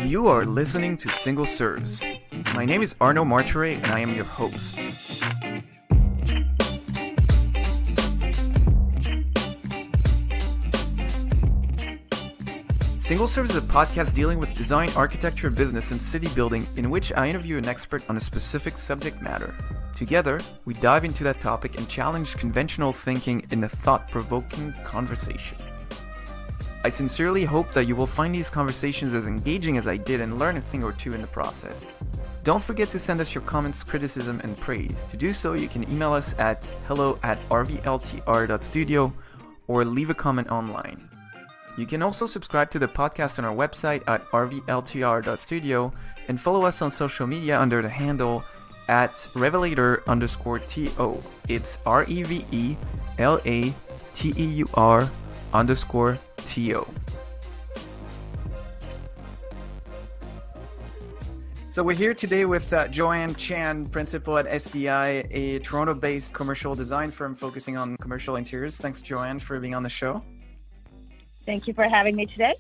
You are listening to Single Serves. My name is Arno Martere and I am your host. Single Serves is a podcast dealing with design, architecture, business, and city building in which I interview an expert on a specific subject matter. Together, we dive into that topic and challenge conventional thinking in a thought-provoking conversation. I sincerely hope that you will find these conversations as engaging as I did and learn a thing or two in the process. Don't forget to send us your comments, criticism, and praise. To do so, you can email us at hello@rvltr.studio or leave a comment online. You can also subscribe to the podcast on our website at rvltr.studio and follow us on social media under the handle at Révélateur_TO. It's REVELATEUR_TO. So we're here today with Joanne Chan, principal at SDI, a Toronto-based commercial design firm focusing on commercial interiors. Thanks, Joanne, for being on the show. Thank you for having me today.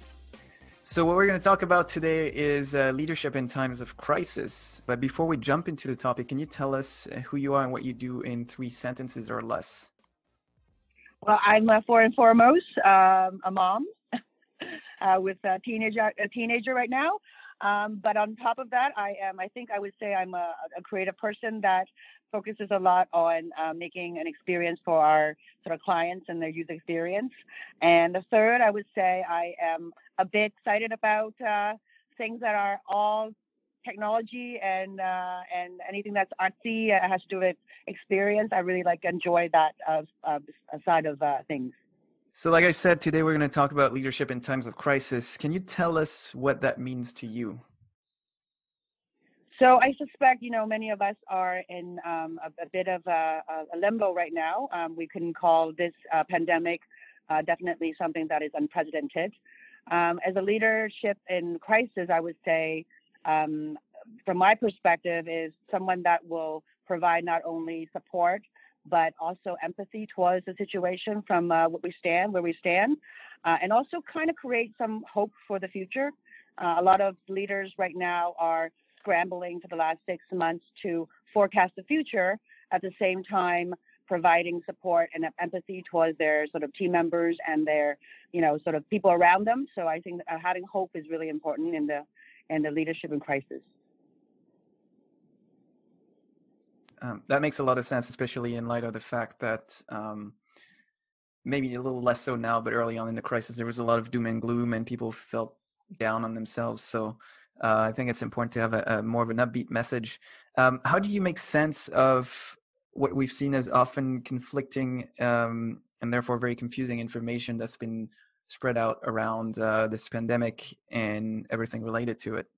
So what we're going to talk about today is leadership in times of crisis. But before we jump into the topic, can you tell us who you are and what you do in 3 sentences or less? Well, I'm first and foremost a mom with a teenager right now. But on top of that, I would say I'm a creative person that focuses a lot on making an experience for our sort of clients and their user experience. And the third, I would say I am a bit excited about things that are all technology and anything that's artsy has to do with experience. I really enjoy that side of things. So like I said, today we're going to talk about leadership in times of crisis. Can you tell us what that means to you? So I suspect, many of us are in a bit of a limbo right now. We can call this pandemic definitely something that is unprecedented. As a leadership in crisis, I would say, from my perspective, is someone that will provide not only support, but also empathy towards the situation from where we stand, and also kind of create some hope for the future. A lot of leaders right now are scrambling for the last 6 months to forecast the future, at the same time providing support and empathy towards their sort of team members and their, sort of people around them. So I think having hope is really important in the leadership in crisis. That makes a lot of sense, especially in light of the fact that maybe a little less so now, but early on in the crisis, there was a lot of doom and gloom and people felt down on themselves. So I think it's important to have a more of an upbeat message. How do you make sense of what we've seen as often conflicting and therefore very confusing information that's been spread out around this pandemic and everything related to it?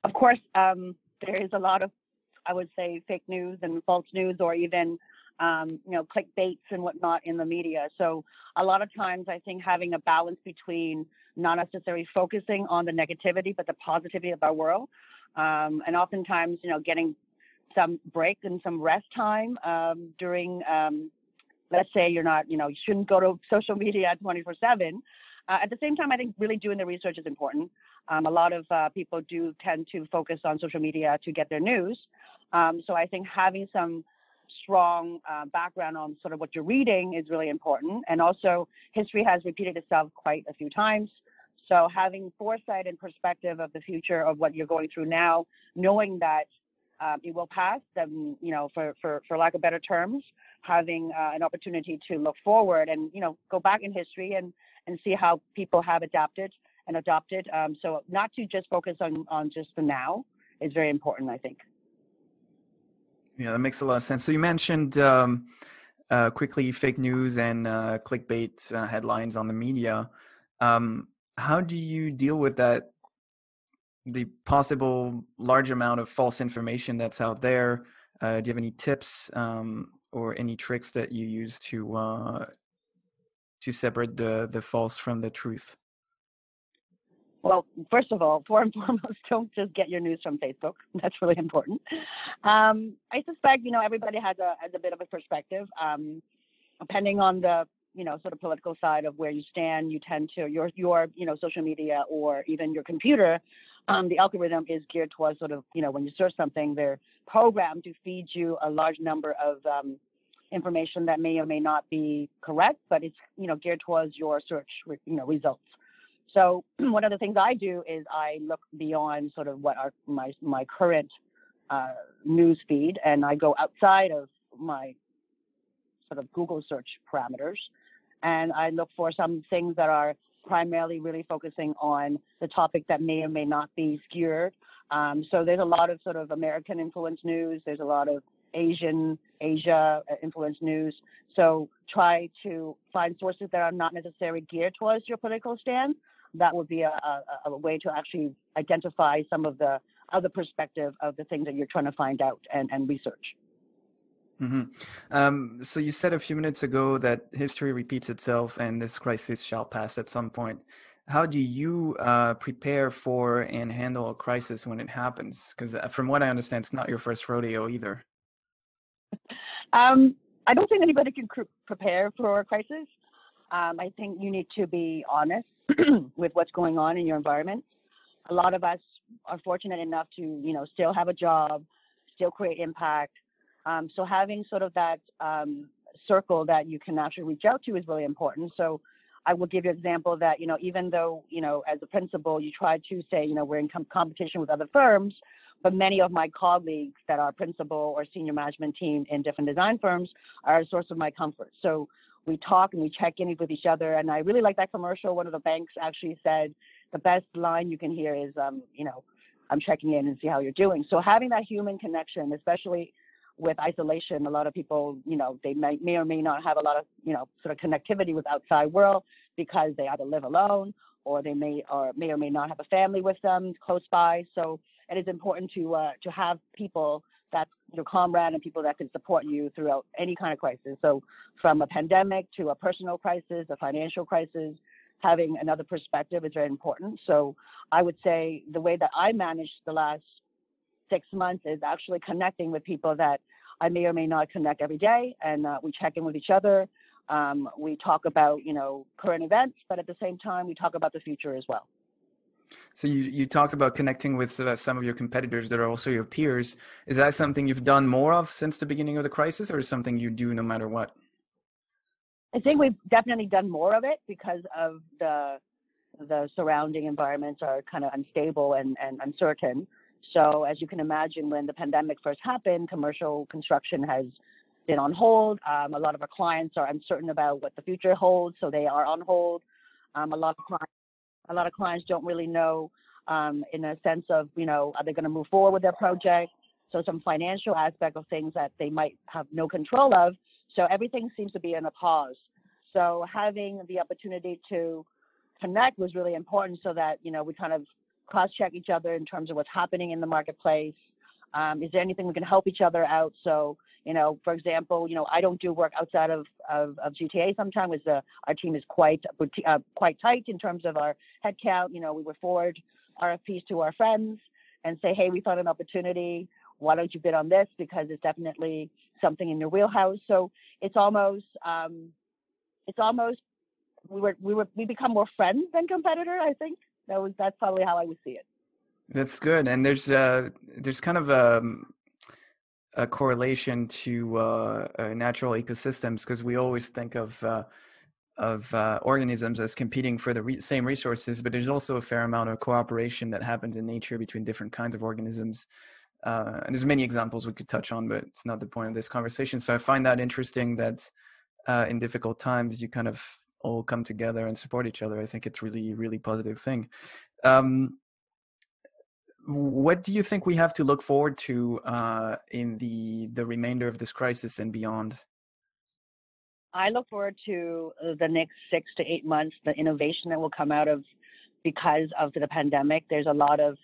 Of course, there is a lot of, I would say, fake news and false news, or even, clickbaits and whatnot in the media. So a lot of times I think having a balance between not necessarily focusing on the negativity, but the positivity of our world. And oftentimes, getting some break and some rest time during, let's say you shouldn't go to social media 24/7. At the same time, I think really doing the research is important. A lot of people do tend to focus on social media to get their news. So I think having some strong background on sort of what you're reading is really important. And also history has repeated itself quite a few times. So having foresight and perspective of the future of what you're going through now, knowing that it will pass, then, for lack of better terms, having an opportunity to look forward and, go back in history and see how people have adapted and adopted. So not to just focus on just the now is very important, I think. Yeah, that makes a lot of sense. So you mentioned quickly fake news and clickbait headlines on the media. How do you deal with that, the possible large amount of false information that's out there? Do you have any tips or any tricks that you use to separate the false from the truth? Well, first of all, for and foremost, don't just get your news from Facebook. That's really important. I suspect, everybody has a bit of a perspective. Depending on the sort of political side of where you stand, you tend to your social media or even your computer, the algorithm is geared towards sort of, when you search something, they're programmed to feed you a large number of information that may or may not be correct, but it's, geared towards your search, results. So one of the things I do is I look beyond sort of what are my current news feed, and I go outside of my sort of Google search parameters, and I look for some things that are primarily really focusing on the topic that may or may not be skewed. So there's a lot of sort of American influence news. There's a lot of Asia influence news. So try to find sources that are not necessarily geared towards your political stand. That would be a way to actually identify some of the other perspective of the things that you're trying to find out and research. Mm-hmm. So you said a few minutes ago that history repeats itself and this crisis shall pass at some point. How do you prepare for and handle a crisis when it happens? Because from what I understand, it's not your first rodeo either. I don't think anybody can prepare for a crisis. I think you need to be honest with what's going on in your environment. A lot of us are fortunate enough to, still have a job, still create impact. So having sort of that circle that you can actually reach out to is really important. So I will give you an example that, even though, as a principal, you try to say, we're in competition with other firms, but many of my colleagues that are principal or senior management team in different design firms are a source of my comfort. So we talk and we check in with each other. And I really like that commercial. One of the banks actually said the best line you can hear is, I'm checking in and see how you're doing. So having that human connection, especially with isolation, a lot of people, they may or may not have a lot of, sort of connectivity with outside world because they either live alone or they may or may not have a family with them close by. So it is important to have people that your comrade and people that can support you throughout any kind of crisis. So from a pandemic to a personal crisis, a financial crisis, having another perspective is very important. So I would say the way that I managed the last 6 months is actually connecting with people that I may or may not connect every day, and we check in with each other. We talk about, current events, but at the same time, we talk about the future as well. So you talked about connecting with some of your competitors that are also your peers. Is that something you've done more of since the beginning of the crisis, or something you do no matter what? I think we've definitely done more of it because of the surrounding environments are kind of unstable and uncertain. So as you can imagine, when the pandemic first happened, commercial construction has been on hold. A lot of our clients are uncertain about what the future holds, so they are on hold. A lot of clients don't really know in a sense of, are they going to move forward with their project? So some financial aspect of things that they might have no control of. So everything seems to be in a pause. So having the opportunity to connect was really important so that, we kind of cross-check each other in terms of what's happening in the marketplace. Is there anything we can help each other out? So, for example, I don't do work outside of GTA sometimes. Our team is quite tight in terms of our headcount. We would forward RFPs to our friends and say, hey, we found an opportunity. Why don't you bid on this? Because it's definitely something in your wheelhouse. So it's almost we become more friends than competitor, I think. That's probably how I would see it. That's good. And there's kind of a correlation to natural ecosystems, because we always think of organisms as competing for the same resources, but there's also a fair amount of cooperation that happens in nature between different kinds of organisms. And there's many examples we could touch on, but it's not the point of this conversation. So I find that interesting that in difficult times you kind of all come together and support each other. I think it's really, really positive thing. What do you think we have to look forward to in the remainder of this crisis and beyond? I look forward to the next 6 to 8 months, the innovation that will come out of because of the pandemic. There's a lot of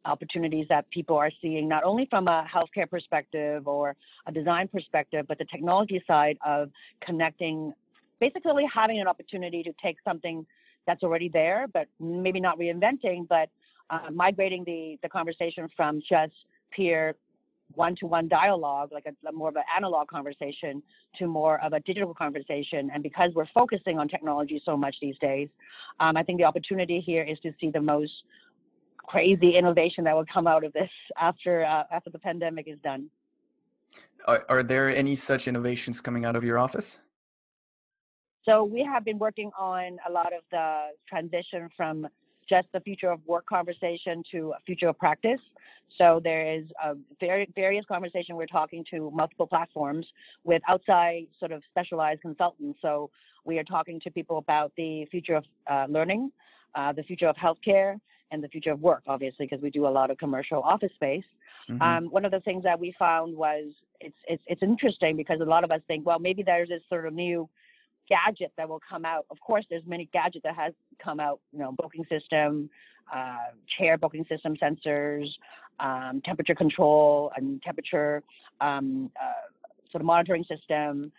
opportunities that people are seeing, not only from a healthcare perspective or a design perspective, but the technology side of connecting, basically having an opportunity to take something that's already there, but maybe not reinventing, but migrating the conversation from just peer one-to-one dialogue, like a more of an analog conversation, to more of a digital conversation. And because we're focusing on technology so much these days, I think the opportunity here is to see the most crazy innovation that will come out of this after the pandemic is done. Are there any such innovations coming out of your office? So we have been working on a lot of the transition from just the future of work conversation to a future of practice. So there is a various conversation. We're talking to multiple platforms with outside sort of specialized consultants. So we are talking to people about the future of learning, the future of healthcare, and the future of work, obviously, because we do a lot of commercial office space. Mm-hmm. One of the things that we found was it's interesting because a lot of us think, well, maybe there's this sort of new gadget that will come out. Of course, there's many gadgets that has come out, booking system, chair booking system sensors, temperature control and temperature sort of monitoring system.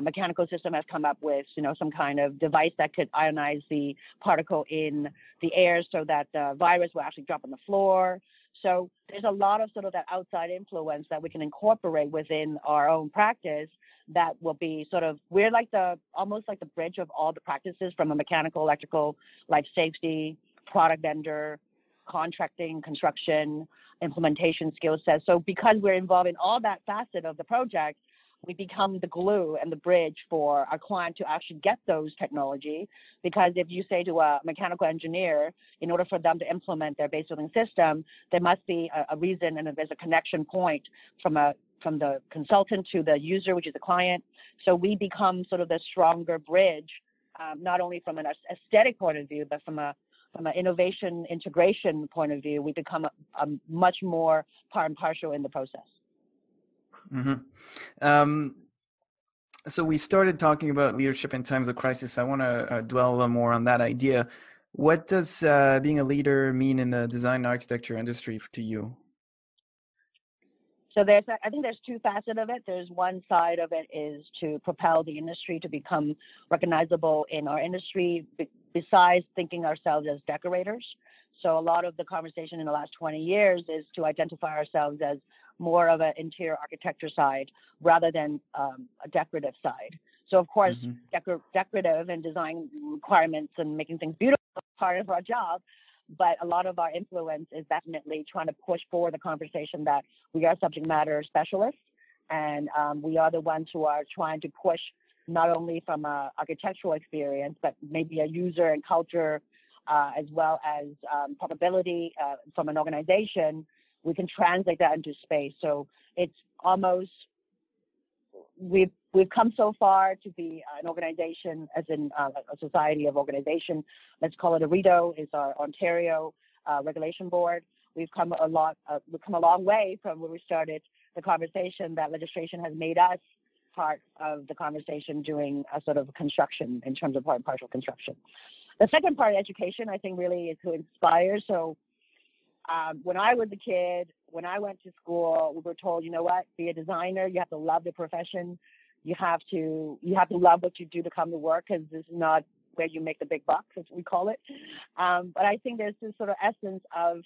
Mechanical system has come up with, some kind of device that could ionize the particle in the air so that the virus will actually drop on the floor. So there's a lot of sort of that outside influence that we can incorporate within our own practice that will be sort of, we're like almost like the bridge of all the practices from a mechanical, electrical, life safety, product vendor, contracting, construction, implementation skill set. So because we're involved in all that facet of the project, we become the glue and the bridge for our client to actually get those technology. Because if you say to a mechanical engineer, in order for them to implement their base building system, there must be a reason and there's a connection point from the consultant to the user, which is the client. So we become sort of the stronger bridge, not only from an aesthetic point of view, but from an innovation integration point of view. We become a much more part and parcel in the process. Mm-hmm. So we started talking about leadership in times of crisis. I want to dwell a little more on that idea. What does being a leader mean in the design and architecture industry to you? So I think there's two facets of it. There's one side of it is to propel the industry to become recognizable in our industry, besides thinking ourselves as decorators. So a lot of the conversation in the last 20 years is to identify ourselves as more of an interior architecture side rather than a decorative side. So of course, mm-hmm. Decorative and design requirements and making things beautiful is part of our job. But a lot of our influence is definitely trying to push forward the conversation that we are subject matter specialists, and we are the ones who are trying to push not only from an architectural experience, but maybe a user and culture, as well as probability from an organization. We can translate that into space. So it's almost, we've come so far to be an organization, as in a society of organization. Let's call it a rodeo. Is our Ontario regulation board. We've come a long way from where we started the conversation. That legislation has made us part of the conversation doing a sort of construction in terms of part and partial construction. The second part of education, I think, really is to inspire. So when I was a kid, when I went to school, we were told, you know what, be a designer. You have to love the profession. You have to love what you do to come to work, because this is not where you make the big bucks, as we call it. But I think there's this sort of essence of,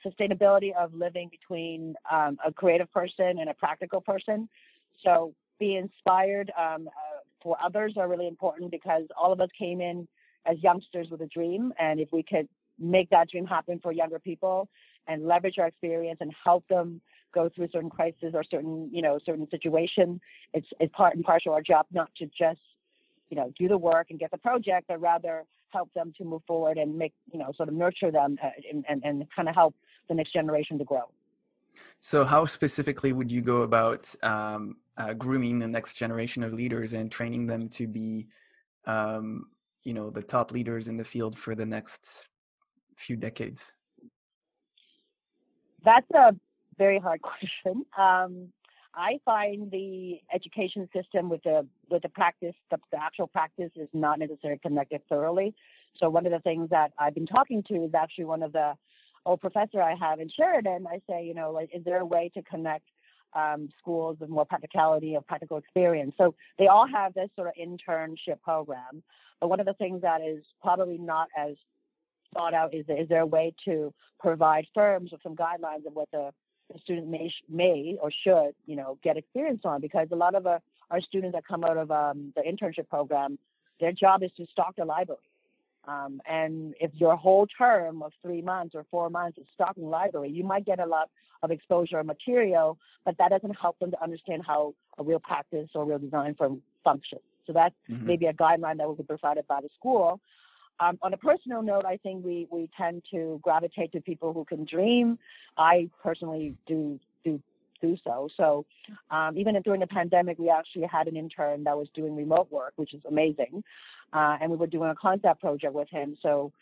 sustainability of living between a creative person and a practical person. So be inspired for others are really important, because all of us came in as youngsters with a dream. And if we could make that dream happen for younger people and leverage our experience and help them go through certain crises or certain situation, it's part and parcel of our job, not to just, do the work and get the project, but rather help them to move forward and make, sort of nurture them and kind of help the next generation to grow. So how specifically would you go about grooming the next generation of leaders and training them to be, the top leaders in the field for the next few decades? That's a very hard question. I find the education system with the practice, the actual practice, is not necessarily connected thoroughly. So one of the things that I've been talking to is actually one of the old professor I have in Sheridan. I say, is there a way to connect schools with more practicality of practical experience? So they all have this sort of internship program. But one of the things that is probably not as thought out is there a way to provide firms with some guidelines of what the the student may or should, get experience on, because a lot of our students that come out of the internship program, their job is to stock the library. And if your whole term of 3 months or 4 months is stocking library, you might get a lot of exposure or material, but that doesn't help them to understand how a real practice or real design firm functions. So that's maybe a guideline that will be provided by the school. On a personal note, I think we tend to gravitate to people who can dream. I personally do so. So even during the pandemic, we actually had an intern that was doing remote work, which is amazing. And we were doing a concept project with him. So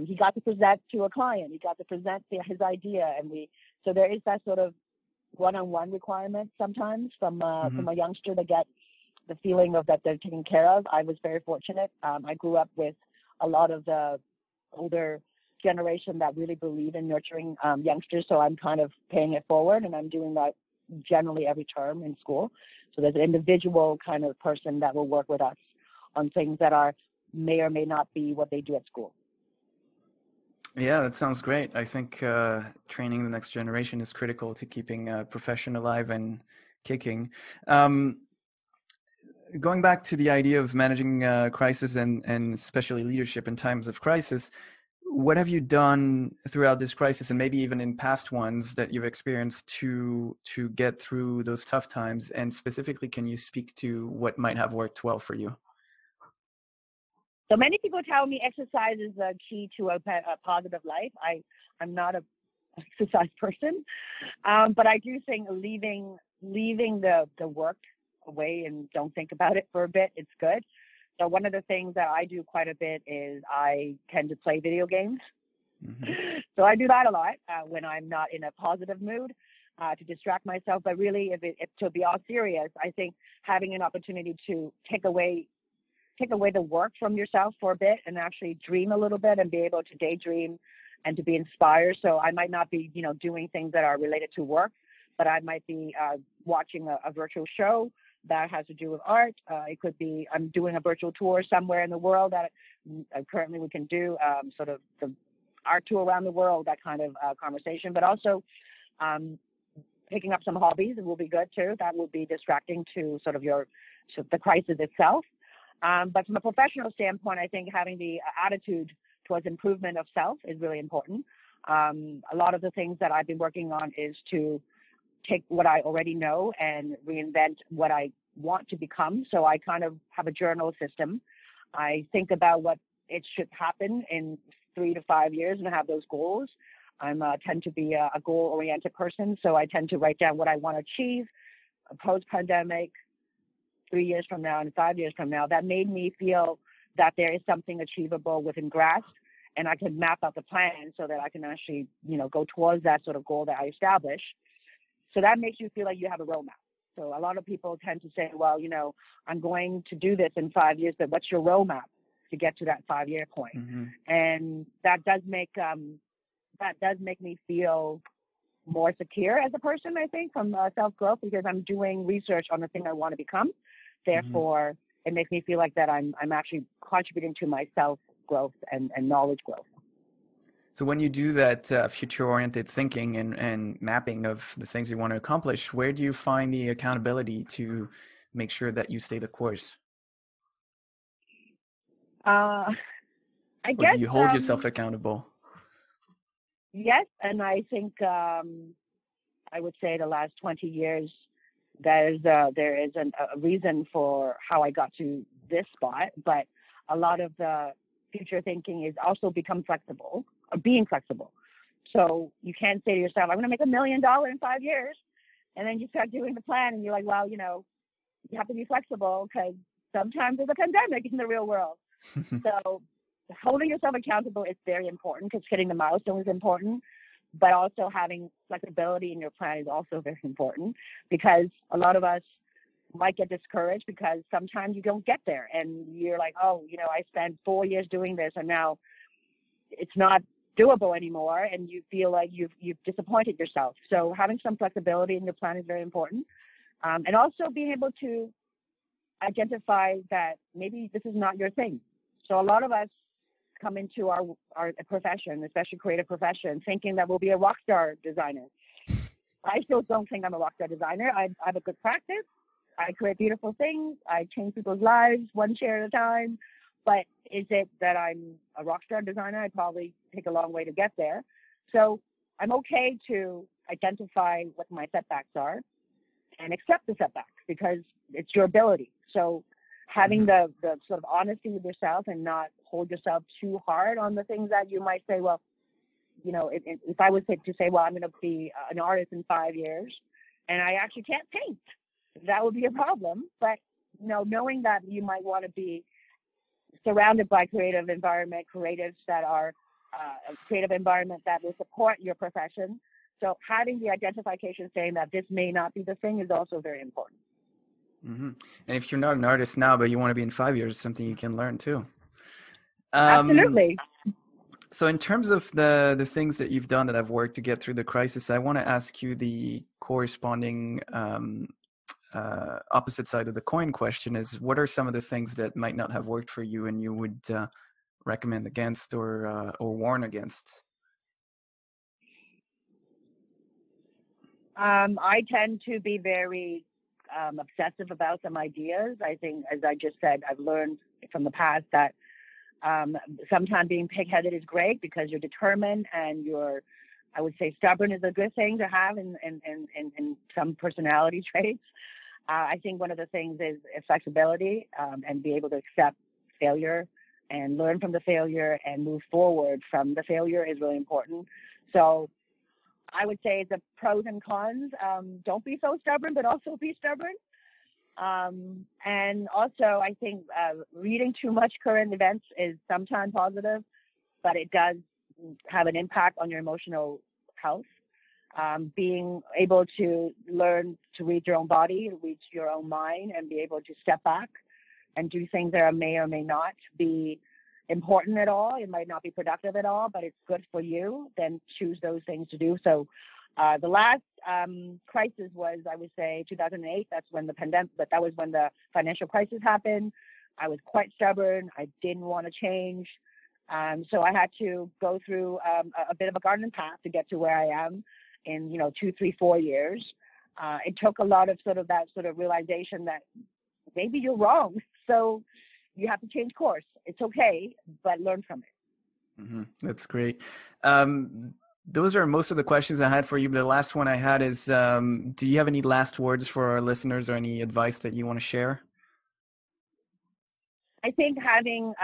he got to present to a client. He got to present his idea. So there is that sort of one-on-one requirement sometimes from a youngster to get the feeling of that they're taken care of. I was very fortunate. I grew up with a lot of the older generation that really believe in nurturing youngsters. So I'm kind of paying it forward, and I'm doing that generally every term in school. So there's an individual kind of person that will work with us on things that may or may not be what they do at school. Yeah, that sounds great. I think training the next generation is critical to keeping a profession alive and kicking. Going back to the idea of managing crisis and especially leadership in times of crisis, what have you done throughout this crisis, and maybe even in past ones that you've experienced, to get through those tough times? And specifically, can you speak to what might have worked well for you? So many people tell me exercise is the key to a positive life. I'm not an exercise person, but I do think leaving the work away and don't think about it for a bit, it's good. So one of the things that I do quite a bit is I tend to play video games. So I do that a lot when I'm not in a positive mood to distract myself. But really, if to be all serious, I think having an opportunity to take away the work from yourself for a bit and actually dream a little bit and be able to daydream and to be inspired. So I might not be, doing things that are related to work, but I might be watching a virtual show that has to do with art. It could be I'm doing a virtual tour somewhere in the world that currently we can do sort of the art tour around the world, that kind of conversation. But also picking up some hobbies will be good too. That will be distracting to sort of the crisis itself. But from a professional standpoint, I think having the attitude towards improvement of self is really important. A lot of the things that I've been working on is to take what I already know and reinvent what I want to become. So I kind of have a journal system. I think about what it should happen in 3 to 5 years and have those goals. I tend to be a goal-oriented person, so I tend to write down what I want to achieve post-pandemic, 3 years from now and 5 years from now. That made me feel that there is something achievable within grasp, and I can map out the plan so that I can actually, go towards that sort of goal that I establish. So that makes you feel like you have a roadmap. So a lot of people tend to say, well, I'm going to do this in 5 years, but what's your roadmap to get to that 5-year point? And that does make me feel more secure as a person, I think, from self-growth, because I'm doing research on the thing I want to become. Therefore, it makes me feel like that I'm actually contributing to my self-growth and knowledge growth. So when you do that future-oriented thinking and mapping of the things you want to accomplish, where do you find the accountability to make sure that you stay the course? I guess. Or do you hold yourself accountable? Yes, and I think I would say the last 20 years, there is a reason for how I got to this spot, but a lot of the future thinking is also become flexible, or being flexible. So you can't say to yourself, I'm going to make $1 million in 5 years, and then you start doing the plan, and you're like, well, you have to be flexible because sometimes there's a pandemic in the real world. So holding yourself accountable is very important, because hitting the milestone is important, but also having flexibility in your plan is also very important, because a lot of us might get discouraged because sometimes you don't get there and you're like, oh, I spent 4 years doing this and now it's not doable anymore, and you feel like you've disappointed yourself. So having some flexibility in your plan is very important, and also being able to identify that maybe this is not your thing. So a lot of us come into our profession, especially creative profession, thinking that we'll be a rock star designer. I still don't think I'm a rockstar designer. I have a good practice. I create beautiful things. I change people's lives one chair at a time. But is it that I'm a rockstar designer? I'd probably take a long way to get there. So I'm okay to identify what my setbacks are and accept the setbacks because it's your ability. So having the sort of honesty with yourself and not hold yourself too hard on the things that you might say, well, you know, if I was to say, well, I'm going to be an artist in 5 years and I actually can't paint, that would be a problem. But, you know, knowing that you might want to be surrounded by creative environment, creatives that are a creative environment that will support your profession. So having the identification saying that this may not be the thing is also very important. Mm-hmm. And if you're not an artist now, but you want to be in 5 years, it's something you can learn too. Absolutely. So in terms of the things that you've done that have worked to get through the crisis, I want to ask you the corresponding opposite side of the coin question is, what are some of the things that might not have worked for you and you would recommend against or warn against? I tend to be very obsessive about some ideas. I think, as I just said, I've learned from the past that sometimes being pig-headed is great because you're determined and I would say stubborn is a good thing to have in some personality traits. I think one of the things is flexibility and be able to accept failure and learn from the failure and move forward from the failure is really important. So I would say the pros and cons. Don't be so stubborn, but also be stubborn. And also, I think reading too much current events is sometimes positive, but it does have an impact on your emotional health. Being able to learn to read your own body, read your own mind, and be able to step back and do things that may or may not be important at all. It might not be productive at all, but it's good for you. Then choose those things to do. So the last crisis was, I would say, 2008. That's when the pandemic, but that was when the financial crisis happened. I was quite stubborn. I didn't want to change. So I had to go through a bit of a garden path to get to where I am in, 2, 3, 4 years. It took a lot of that realization that maybe you're wrong. So you have to change course. It's okay, but learn from it. Mm-hmm. That's great. Those are most of the questions I had for you. But the last one I had is, do you have any last words for our listeners or any advice that you want to share? I think having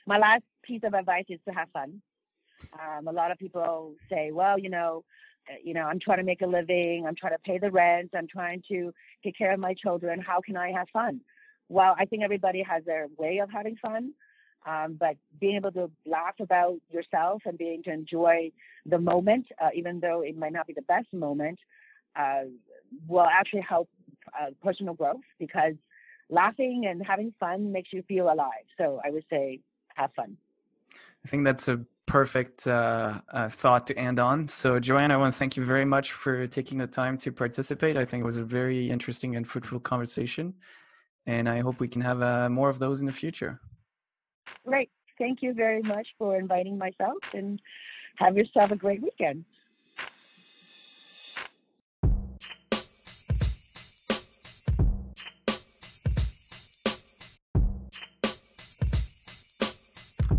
my last piece of advice is to have fun. A lot of people say, well, I'm trying to make a living. I'm trying to pay the rent. I'm trying to take care of my children. How can I have fun? Well, I think everybody has their way of having fun. But being able to laugh about yourself and being to enjoy the moment, even though it might not be the best moment, will actually help personal growth because laughing and having fun makes you feel alive. So I would say have fun. I think that's a perfect thought to end on. So Joanne, I want to thank you very much for taking the time to participate. I think it was a very interesting and fruitful conversation. And I hope we can have more of those in the future. Great. Thank you very much for inviting myself and have yourself a great weekend.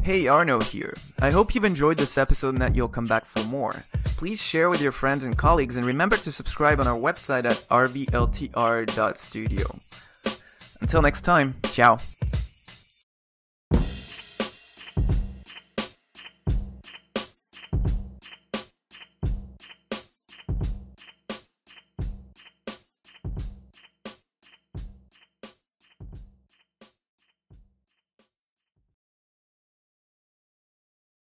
Hey, Arno here. I hope you've enjoyed this episode and that you'll come back for more. Please share with your friends and colleagues and remember to subscribe on our website at rvltr.studio. Until next time, ciao.